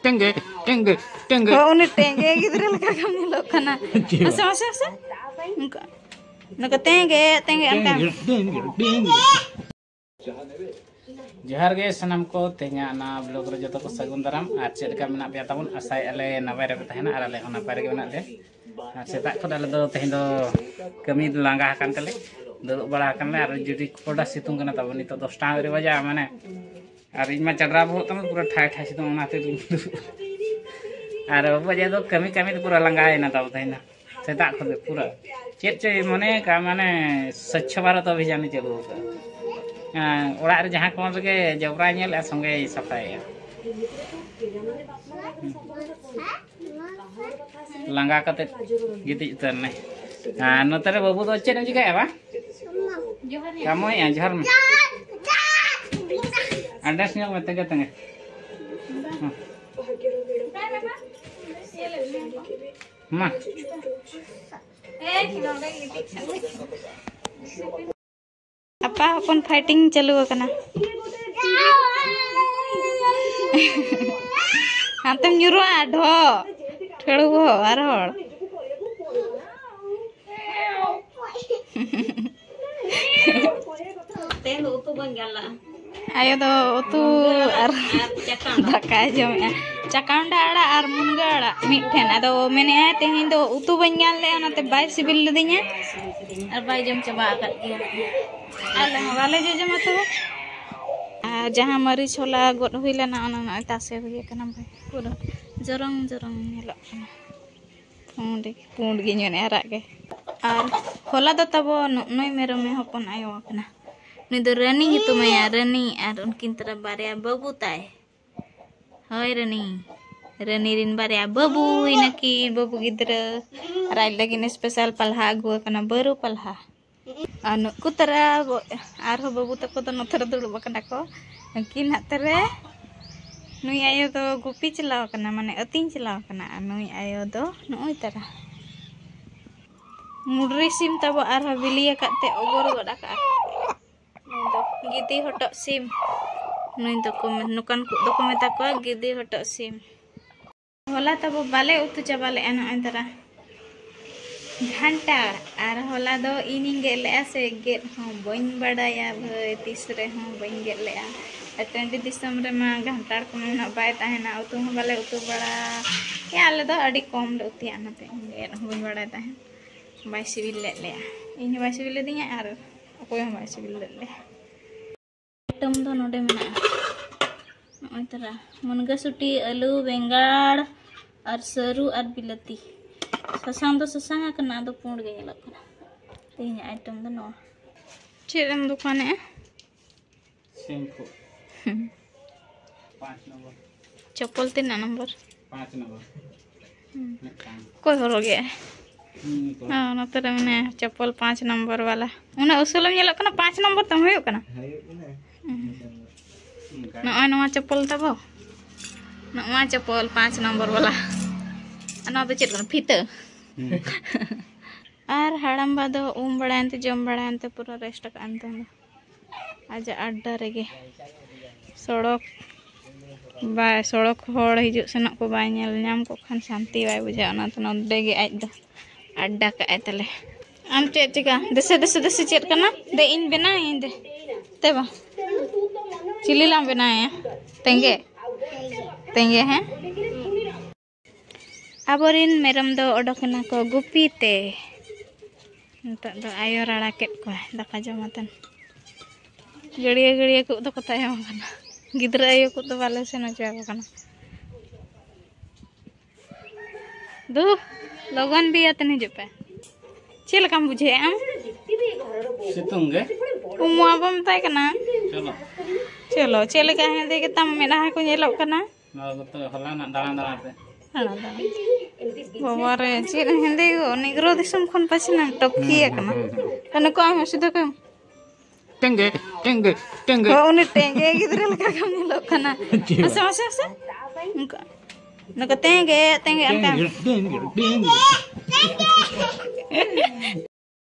टेंगे टेंगे टेंगे उन्हें टेंगे गिद्रे लगा कम नीलो कना असे असे असे नका टेंगे टेंगे अंका जोहार गे सनम को तेना ना ब्लॉग रे जतो को सगुन दाराम आर चेड का मेना पे ताबुन आसाय आले नबाय रे तहना आर आले ओना पारे गे मेना ले आर सेता खड आले दो तेहन दो कमी लांगा हकन तले दुड़ुब बड़ा हकन ले आर जुदी कोडा सितुंग कना ताबुन नितो 10 टा रे बजा माने आर इमा चडरा बहुत तम पूरा ठाय ठाय सितुंग ओनाते आर बजा दो कमी कमी पूरा लांगा आयना ताब तहना सेता खड पूरा चेड चे माने का माने स्वच्छ भारत अभियान चलू ओड़ा रे जहां कोन रे जबरा नेल संगे सफाया लांगा कते गिति तने नतरे बाबू दो चेन जिगाया बा कामोय जोहार में अंडस न्योग में तंगे तंगे मा apa अपन फाइटिंग चालू करना हाथम जुरुआ ढो ठेड़ू हो आर हड़ तेल उतु बंगाला आयो दो उतु आर धक्का जमे चकांडा आड़ा आर मुनगा आड़ा मिठेन आदो मेने तेहिं दो उतु बंगाल ले ओनाते बाय सिबिल लदिnya आर बाय जम चबा आकत गया आले वाले जे जमा तो जहां मरीच होला गड हुई लेना ओना तासे हुई कना भाई पूरा जरंग जरंग नेलो कना पुंड गे ᱧᱚᱱ ᱟᱨᱟᱜ गे आर होला दो तबो नय मेरो में हपन आयो कना नुई दो रनी ही तुमया रनी आर उनकिन तरह बारिया बाबू ताय होय रनी रनी रिन बारिया बाबू इनकी बाबू गिद्रा राय लगिन स्पेशल पल्हा अगु कना बरु पल्हा अनु कुतरा आर हो बाबू तको तो नथर दुड़ बकना को किन हतरे नुई आयो तो गुपी चलाव कना माने अतिन चलाव कना नुई आयो दो नुई तरा मुडरी सिम तबो आर हो बिलिया काते ओगर गडा का नुई दो गिदी हटो सिम नुई दो को नुकान को दो को मेता को गिदी हटो सिम होला तबो बाले उतु चाबाले अन अंतरा घंटा आर होला दो इनिंग गेले से गेट हो बइन बडाया भय तीसरे हो बइन गेले टंडी दिसम रे मा घंटा को ना बाय ताहेना उतु हो बाले उतु बड़ा या आले दो अडी कम ले उति आनते गेट हो बइन बडाय ताहे बाय सिबिल ले इन बाय सिबिल दिया आर अकोय हो बाय सिबिल ले आइटम दो नोडे मेना ओतरा मुनगा सुटी आलू बेंगाड़ और सरू और बिलती ससांग दो ससांग कना दो पुंड गे येलो कना तेन आइटम दो नो चेरम दुकान है शैम्पू 5 नंबर चप्पल 3 नंबर 5 नंबर कोई हो गया हां नतरे मने चप्पल 5 नंबर वाला उना उसूलम येलो कना 5 नंबर तम होयो कना नवा नवा चप्पल तबो नवा चप्पल 5 नंबर वाला अना तो चेत फीता आर हड़म बादो बड़ाते जम बड़ाते पूरा रेस्ट कानते आज अड्डा रेगे सड़क बाय सड़क हड़ हिजु सेनक को बाय नेल नाम को खान शांति बाय बुझा ओना तो नोडे गे आज दो अड्डा का आतले आम चेत चिका दसे दसे दसे चेत कना दे इन बेना इन दे तेबा चिली लाम बनाया तेंगे तेंगे हैं आबोरिन मेरम दो ओडोकना को गुपीते नता दो आयो राड़ा केट को दाका जमातन गड़िया गड़िया को दो कता है मकना गिद्रा आयो को तो वाले से नचा कना दो लोगन भी आतन हिजु पे चेल काम बुझे आम सितुंग गे उमुआ बम ताय कना चलो चलो चेल का है दे के तम मेना को नेलो कना ना तो हला ना दाना दाना पे बाबा रे चेन हिंदी गो निग्रो दिसम खन पछना टकिया कना कने को हम सिदा को टेंगे टेंगे टेंगे उन टेंगे गिद्रे लगा कम नेलो कना असे असे असे नक टेंगे टेंगे अंका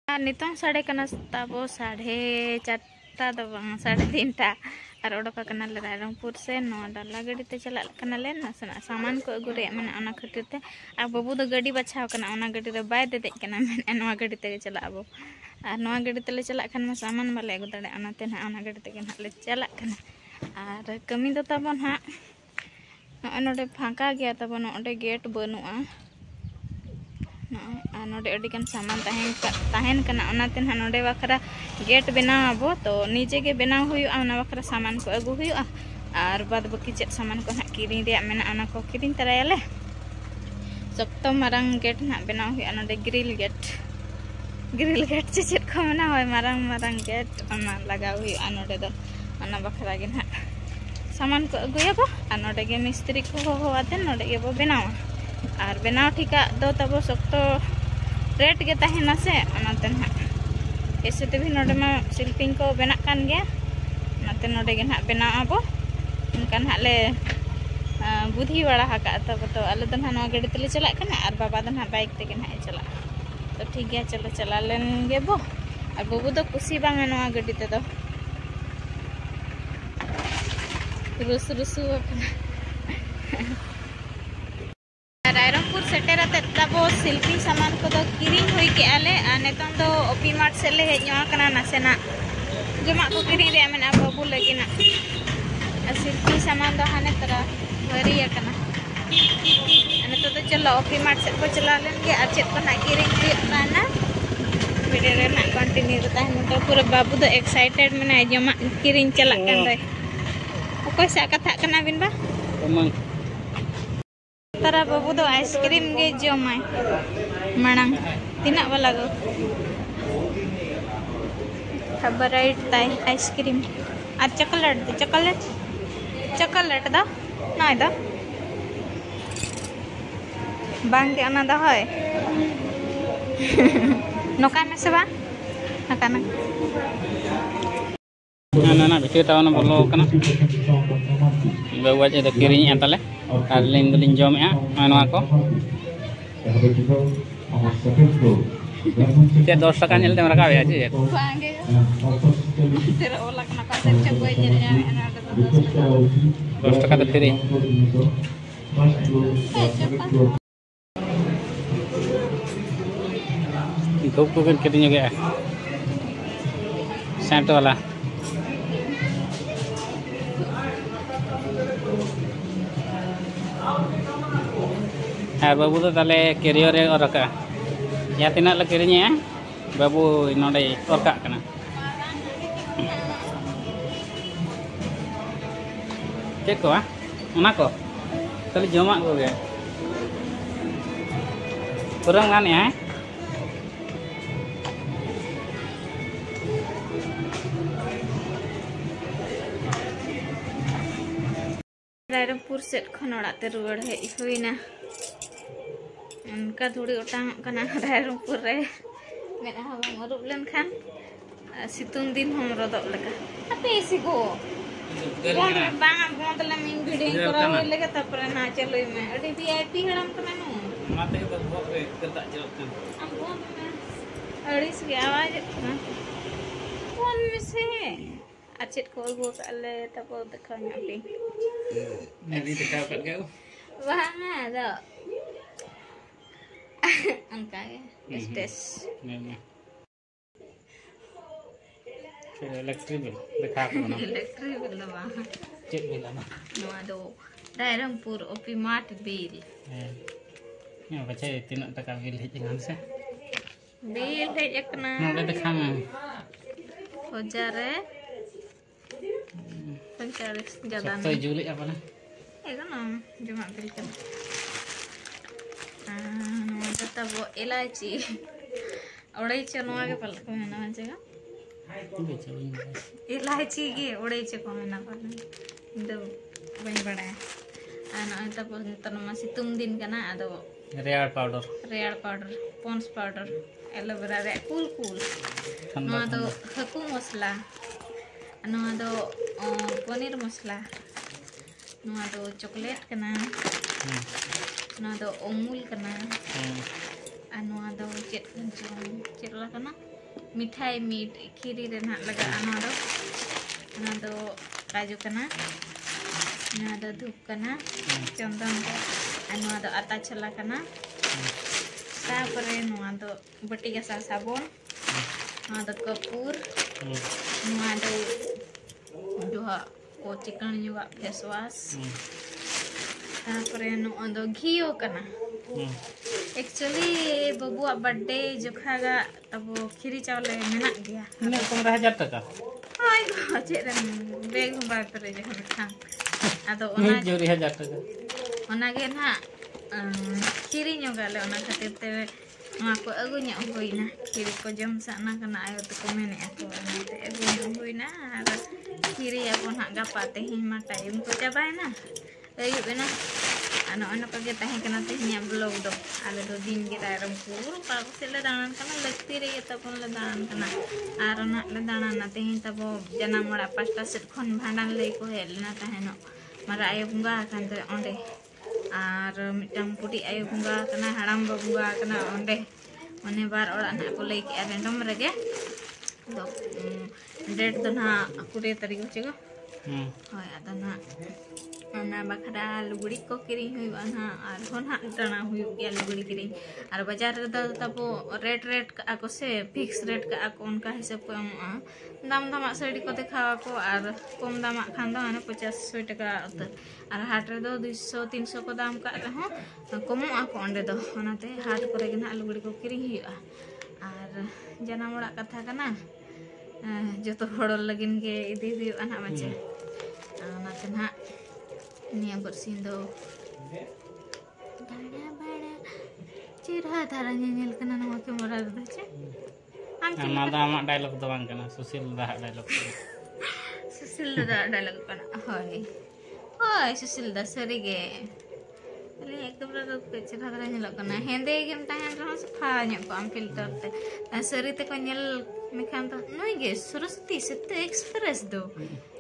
नितों साढ़े कना ताबो 4:30 टा दो बंग 3:30 टा और ओडोका कना ले रायरंगपुर से नो डाला गाड़ी ते चला कना ले नासना सामान को अगु रे मेना ओना खातिर ते आ बाबू दो गाड़ी बछाव कना ओना गाड़ी रे बाय दे कना मेन नवा गाड़ी ते चला आबो और नवा गाड़ी ते ले चला खान में सामान बाले अगु दड़े ओनाते ना ओना गाड़ी ते ना ले चला कना और कमी दो तबन हा नोडे फांका गया तबन ओडे गेट बनुआ नोडे अडिकन सामान तहन कना ओनाते ना नोडे बखरा गेट बनाबो तो निजे के बनाव हुआ ओना बखरा सामान को अगु हुआ और बाद बाकी चेक सामान को ना किरिंग रे मेना ओना को किरिंग तरायाले सख्त मारंग गेट ना बनाव हुआ नोडे ग्रिल गेट चेक को मना होय मारंग गेट ओना लगाव हुआ नोडे दो ओना बखरा गे ना सामान को अगुयाबो और नोडे गे मिस्त्री को होवाते नोडे गे बो बनावा और बनाव ठीका दो तब सख्त रेट के तहना से ओनाते ना ऐसे भी नोडे मा शिल्पिंग को बना कान गया नाते नोडे गे ना बनाबो उनका ना ले बुद्धि बड़ा हका तब तो आले दन ना गाड़ी तेले चला कना और बाबा दन बाइक ते ना चला तो ठीक गया चलो चला लेन गे बो और बाबू दो खुशी बांग नवा गाड़ी ते दो रुसु रायरंगपुर सेटेरते तब शिल्पी सामान को किरिंग हुई के आले नेतन दो ओपी मार्ट से ले हेज कना नासेना जमा को किरिंग रे मेना बाबू लगी ना शिल्पी सामान दो हाने तरा भरिया कना तो चलो ओपी मार्ट से को चला लेन के और चेक को ना किरिंग हुई ना वीडियो रे ना कंटिन्यू रहता है तो पूरा बाबू दो एक्साइटेड मेना जमा किरिंग चला कन रे कोई सा कथा कना बिन बा तरा बाबू दो आइसक्रीम गे जमाय मणंग तिना वाला गो फेवरेट ताई आइसक्रीम और चॉकलेट दा नाय दा बांग के अना दा होय नोका में से बा नका ना ना भितर तावन बोलो कना बाबू जे किरिंग आताले और लिंग लिंग जमे नवा को चे 10 टका नेल तेम रकावे जे बांगे तेरा ओला कना का से चबोय जे ना 10 टका तो फ्री धूप को बिन किरिंग गया सेंट वाला हाँ बाबू तो ताले कैरियर रे और का या तिना ले किरिंग बाबू नोडे और का कना चेक को ओना को ताले जमा को गे पुरंग गान है रायरंगपुर सेट खन ओड़ाते रुआड़ हे हुईना उनका थोड़ी ओटांग कना रायरंगपुर रे मेना हम रुब लेन खान सितुंग दिन हम रदब लगा अपे सिगो बोन बांगा बोतला मिन भिडिंग करा होय लगे तपरे ना चलोय में अडी वीआईपी हड़म कना नु माते तो भोग रे कता जरत कन हम बोन में अड़ीस के आवाज ना बोन में से अचेत को गो साले तपो देखा न्यापी नेदी देखा कर गयो बांगा दो angka ya tes electric bill देखा को ना electric bill बा चेक बिल ना नवा दो रायरंगपुर ओपी मार्ट बिल ये बच्चे 3 टका बिल हे जंगन से बिल हे एकना नोडे देखा में 1045 ज्यादा तो जुली apa ना एगो ना जमा बिल कर तब इलायची ओड़े नवा के पल को मेना जगह इलायची गे ओड़े को मेना पल दो बई बड़ा आना तब तनमा सितुंग दिन कना आदो रेयर पाउडर पॉन्स पाउडर एलोवेरा रे कूल नवा दो हकू मसला नवा दो पनीर मसला नवा दो चॉकलेट कना ना दो अमूल कना नवा दो चेत ला कना मिठाई मीट खीरी रे ना लगा नवा दो Nah do kaju kena. Nah do dhup kena. Chondon ko. Anu do ata chola kena. Tapore nuwa do bati gasal sabon. Nuwa do kapur. Nuwa do doha ko chicken juga face wash. Tapore nuwa do ghio kena. Actually babuak birthday jokhaga tabo khiri chawle menak gaya. Ini 15,000 taka. Ay go chedam beg humbai pere jehon khang. Ado Ini ona 10,000 taka. ona ge na khiri nyogale ona khatir te nwa ko agu nya hoina khiri ko jom sana kana ayo to ko mene ako te agu nya hoina ar khiri apon ha gapa tehin ma time ko chabaina ayu bena ano kage tahe kana tehnya blog do ale do din kita ram pur pa ko sele danan kana lekti re ta pon le danan kana ar na le danan na tehin tabo janam mara pasta set khon bhandan le ko hel na tahe no mara ayo bunga kan te onde ar mitang pudi ayo bunga kana haram bunga kana onde mane bar ora na ko le ki random rege do date do na akure tarikh chego hoy adana ana bakara luguri ko kiring hui ana ar hon ha tana hui gya luguri kiring ar bazar re tabo rate ako se fix rate ka ako unka hisab ko dam sari ko dekhawa ko ar kom dam khan do ana 50 taka utar ar hat re do 200 300 ko dam ka reho komo ako onde do onate hat kore gena luguri ko kiring hui ar janam ora katha kana joto horo lagin ge idi hui ana mache onate na Nia bersin do bada cerha darahnya nyel kena nama ke moral baca Amada amak dialog do bang kana Susil dah dialog. Susil dah dialog kana hoy Susil dah serige Ini ekabra do cerha darahnya nyel kana hende gem tahan rah sphanya ko am filter te seri te ko nyel mekan to noi ge surasti sette express do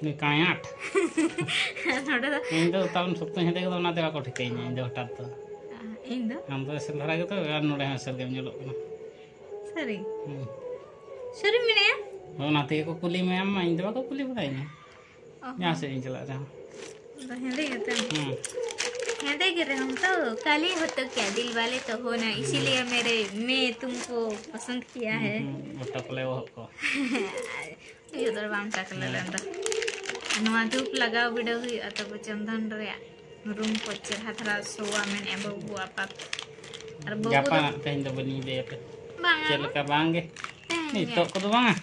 Ni kayat. noda da Indo tahun sukta hende ko na dewa ko thikainya indo hotat to. Indo Am to selhara gitu an node hasel gem nyelok kana. Seri Seri mene ya Oh nanti ko kuli me amma indo ko kuli bainya. Ya se injala ra. तो हिंदी कहते हैं हिंदी कह रहे हम तो काली हो तो क्या दिल वाले तो हो ना इसीलिए मैं तुमको पसंद किया है को ये उधर बाम चकले लंदा नवा धूप लगाओ वीडियो हुई अतः चंदन रे रूम को चढ़ा थरा सोवा मैंने बबू आपा और बबू Gapa teh indo bani de pe. Celaka bange. Ni to ko do bang.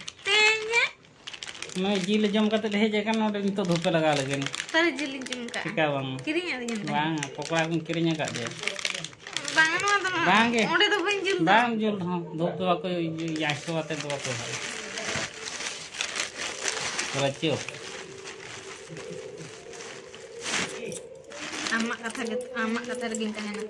Noi jil jom kate deh jekan node nito dhupe laga lagi. Tar jil jom ka. Tika bang. Kirinya dengan. Bang, pokoknya aku kirinya kak dia. Bang anu atau Bang ke? Udah tuh banjil. Bang jul dhup tuh aku yasu ate tuh aku. Keracu. Amak kata regin kan enak.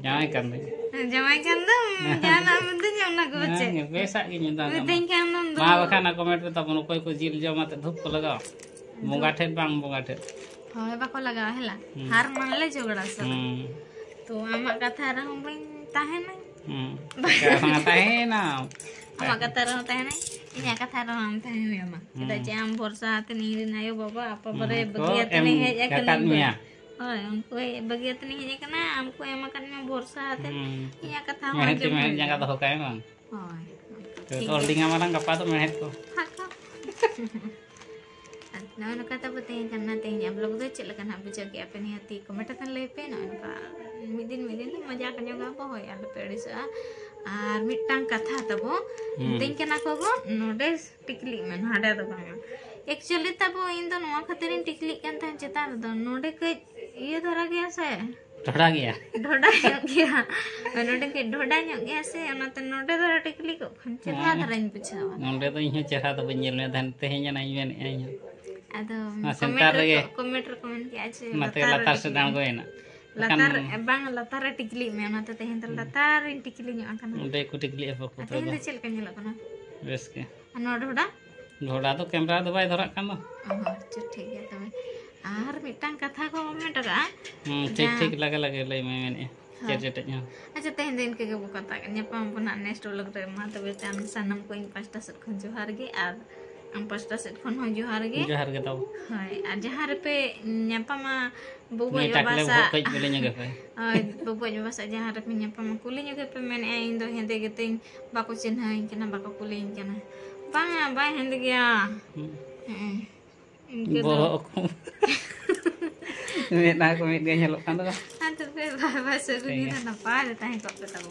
Jangan kan deh. Jamai kan tuh, jangan bentuknya nak baca. Biasa gini dah. Bentuknya kan tuh. Ma bahkan aku komentar tapi nukai ko jil jam mate dhup ko laga. Bunga thet bang bunga thet. Oh, bako laga hela. Har mangle jogda sa. तो आमा कथा रहूं बन ताहे ना क्या ताहे ना आमा कथा रहूं ताहे ना इन्या कथा रहूं ताहे में आमा kita jam borsa hati nih nayo baba apa bare bagiat nih aja kena oh हमको bagiat nih aja kena हमको एमा करने borsa hati इन्या कथा मेहनत मेहनत jangan tahu kayak bang oh तो होल्डिंग हमारा कपा तो मेहनत को nah kata betul karena tehnya blog tu cek lekan habis jadi apa nih hati komentar tan lepe nah midin tuh manja kan juga apa hoy ada pedisa ar mitang katha tabo ting kena ko go node tikli men hada to bang actually tabo indo noa khatirin tikli kan tan chetar do node ke ye dhara gaya se ढोड़ा गया नोडे के ढोड़ा nyok gaya se onate node dhara tikli ko chera dharain puchawa node to inya chera to benjel me dan tehnya na imen anya ado komen ki ache mate latar sedang go ena latar bang latar tikli me onate tehen ter latar tikli nyok akan node ku tikli apa ko to tehen chel kan nyelok kana bes ke ano ढोड़ा ढोड़ा तो camera तो bye धरक kan oh अच्छा ठीक है तबे are मिटang कथा को comment का ठीक लगे लगे लई मैं cetek-ceteknya. Aja teh den ke bu kata nyapam pun next vlog re ma tebe tan sanam ko ing pasta set kon johar ge ar ang pasta set kon ho johar ge tau. Hai ar johar pe nyapa ma bu Ni boy tak le bahasa hokej bolehnya ge pe. bu boy bahasa johar pe nyapa ma kulinya ge pe men ai indo hende geting bako cinhain kena bako kulin kena bang ba hende ge ya Bohong aku. Ini aku dia nyelok kan tuh. Antu pe bahasa guni na pa da tahi ko tahu